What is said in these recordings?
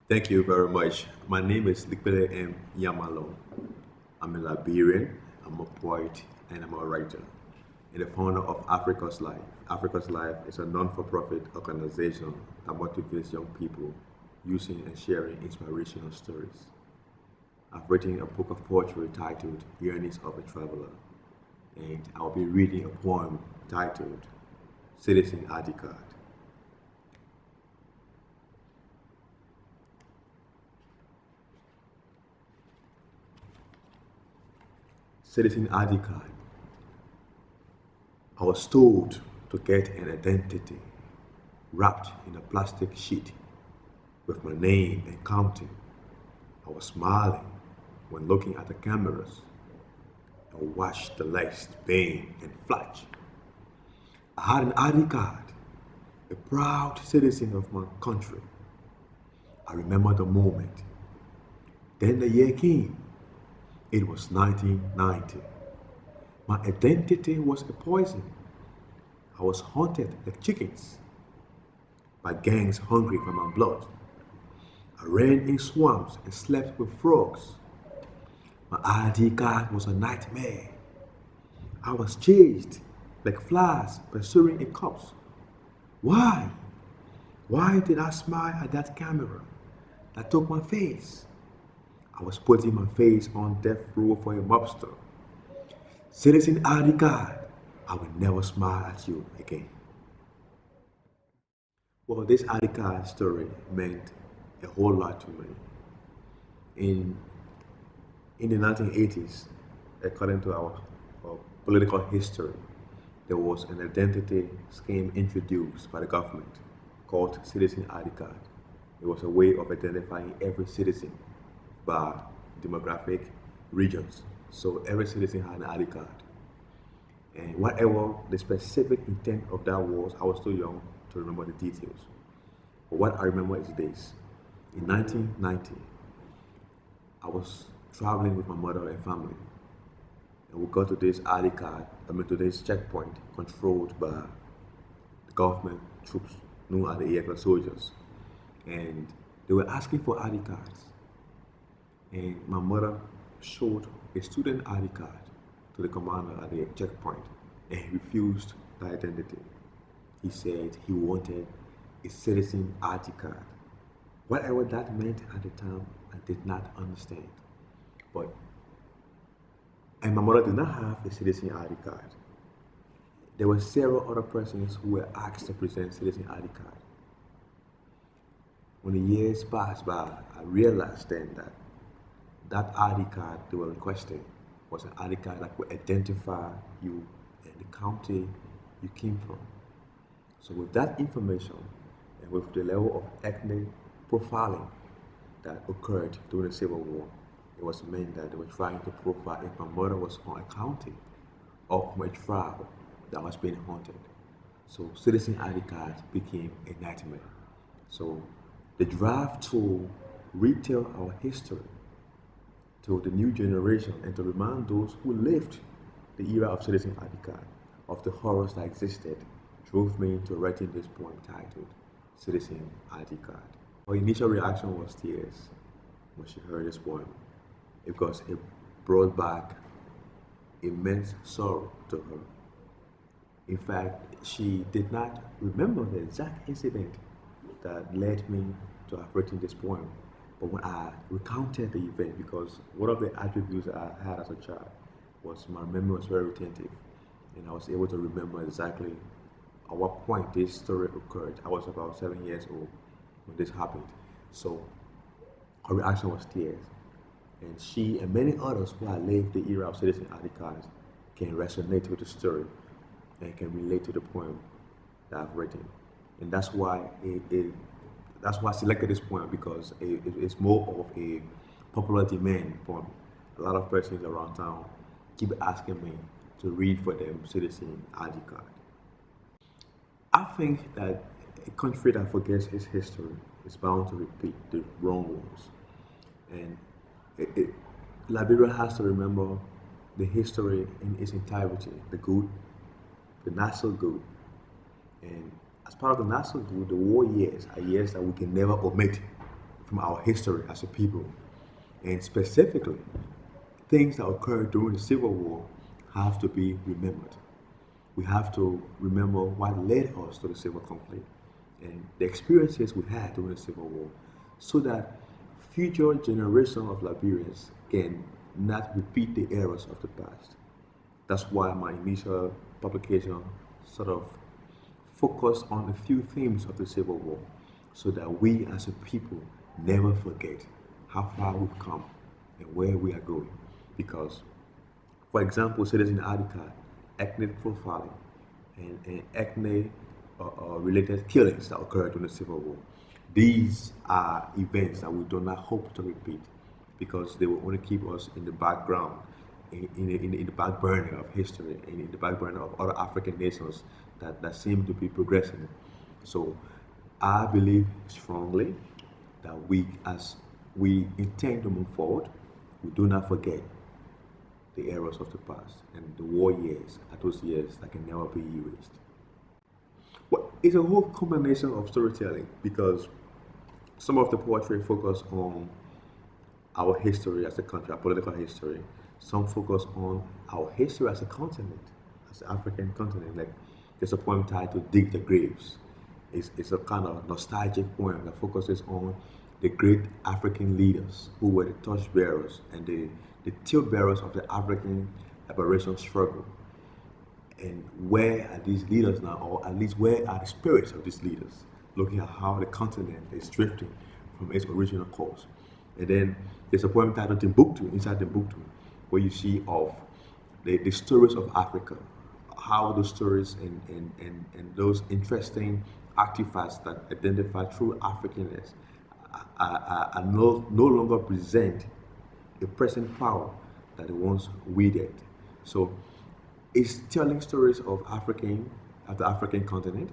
Thank you very much. My name is Lekpele M. Nyamalon. I'm a Liberian, I'm a poet, and I'm a writer, and the founder of Africa's Life. Africa's Life is a non-for-profit organization that motivates young people using and sharing inspirational stories. I've written a book of poetry titled Yearnings of a Traveler, and I'll be reading a poem titled Citizen ID Card. Citizen ID card. I was told to get an identity wrapped in a plastic sheet with my name and counting. I was smiling when looking at the cameras and watched the lights bang and flash. I had an ID card, a proud citizen of my country. I remember the moment. Then the year came. It was 1990. My identity was a poison. I was haunted like chickens by gangs hungry for my blood. I ran in swamps and slept with frogs. My ID card was a nightmare. I was chased like flies pursuing a corpse. Why? Why did I smile at that camera that took my face? I was putting my face on death row for a mobster. Citizen ID card, I will never smile at you again. Well, this ID card story meant a whole lot to me. In in the 1980s, according to our political history, there was an identity scheme introduced by the government called Citizen ID Card. It was a way of identifying every citizen by demographic regions. So every citizen had an ID card. And whatever the specific intent of that was, I was too young to remember the details. But what I remember is this. In 1990, I was traveling with my mother and family, and we got to this ID card, to this checkpoint controlled by the government troops, known as the AFL soldiers. And they were asking for ID cards. And my mother showed a student ID card to the commander at the checkpoint, and he refused the identity. He said he wanted a citizen ID card. Whatever that meant at the time, I did not understand. But and my mother did not have a citizen ID card. There were several other persons who were asked to present citizen ID card. When the years passed by, I realized then that that ID card they were requesting was an ID card that would identify you and the county you came from. So with that information and with the level of ethnic profiling that occurred during the Civil War, it was meant that they were trying to profile if my mother was from a county or from a tribe that was being haunted. So citizen ID cards became a nightmare. So the drive to retell our history to the new generation and to remind those who lived the era of citizen ID card of the horrors that existed drove me to writing this poem titled Citizen ID Card. Her initial reaction was tears when she heard this poem because it brought back immense sorrow to her. In fact, she did not remember the exact incident that led me to have written this poem. But when I recounted the event, because one of the attributes that I had as a child was my memory was very retentive, and I was able to remember exactly at what point this story occurred. I was about 7 years old when this happened. So her reaction was tears. And she and many others who had lived the era of citizen ID cards can resonate with the story and can relate to the poem that I've written. And that's why I selected this poem because it's more of a popular demand poem. A lot of persons around town keep asking me to read for them citizen ID card. I think that a country that forgets its history is bound to repeat the wrong ones. And it, Liberia has to remember the history in its entirety, the good, the not so good. And as part of the not so good, the war years are years that we can never omit. from our history as a people. And specifically, things that occurred during the Civil War have to be remembered. We have to remember what led us to the civil conflict and the experiences we had during the Civil War so that future generations of Liberians can not repeat the errors of the past. That's why my initial publication sort of focused on a few themes of the Civil War so that we as a people never forget how far we've come and where we are going. Because, for example, say there's an article, ethnic profiling and ethnic related killings that occurred during the Civil War. These are events that we do not hope to repeat because they will only keep us in the background, in the back burner of history and in the back burner of other African nations that seem to be progressing. So I believe strongly that as we intend to move forward, we do not forget the errors of the past and the war years are those years that can never be erased. Well, it's a whole combination of storytelling because some of the poetry focus on our history as a country, our political history. Some focus on our history as a continent, as the African continent. Like there's a poem titled "Dig the Graves." It's a kind of nostalgic poem that focuses on the great African leaders who were the torchbearers and the tale-bearers of the African liberation struggle. And where are these leaders now, or at least where are the spirits of these leaders? Looking at how the continent is drifting from its original course. And then there's a poem titled Timbuktu, inside Timbuktu, where you see of the stories of Africa, how those stories and those interesting artifacts that identify true Africanness are no longer present a present power that they once wielded. So it's telling stories of the African continent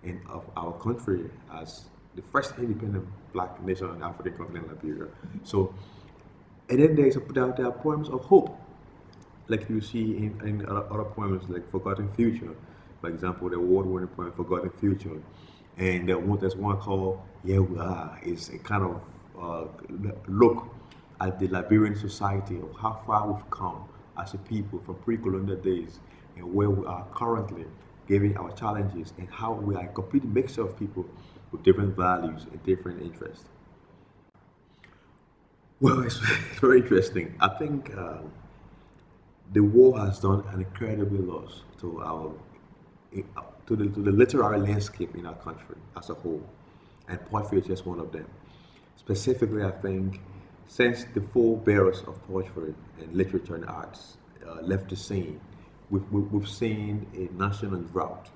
and of our country as the first independent black nation on the African continent, Liberia. So, and then there are poems of hope, like you see in other poems like Forgotten Future, for example, the award-winning poem Forgotten Future. And there's one called Here We Are. It's a kind of look at the Liberian society of how far we've come as a people from pre-colonial days and where we are currently, given our challenges and how we are a complete mixture of people with different values and different interests. Well, it's very interesting. I think the war has done an incredible loss to the literary landscape in our country as a whole, and poetry is just one of them. Specifically, I think since the forebearers of poetry and literature and arts left the scene, we've seen a national drought.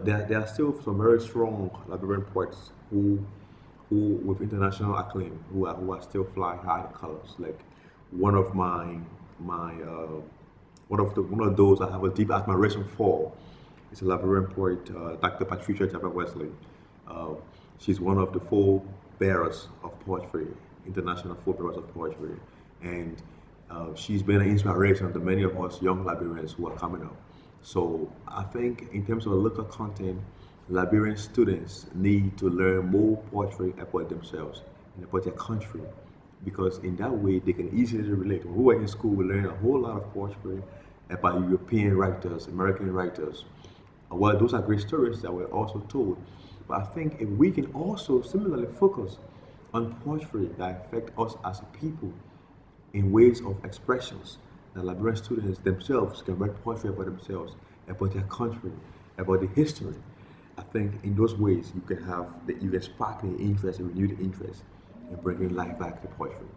There are still some very strong Liberian poets who with international acclaim, who are still flying high in colors. Like one of one of those I have a deep admiration for is a Liberian poet, Dr. Patricia Jabba Wesley. She's one of the forebearers of poetry, international forebearers of poetry, and she's been an inspiration to many of us young Liberians who are coming up. So I think in terms of local content, Liberian students need to learn more poetry about themselves and about their country, because in that way they can easily relate. When we were in school, we learned a whole lot of poetry about European writers, American writers. Well, those are great stories that were also told. But I think if we can also similarly focus on poetry that affect us as a people in ways of expressions, that Liberian students themselves can write poetry about themselves, about their country, about the history. I think in those ways you can spark the interest and renew the interest in bringing life back to poetry.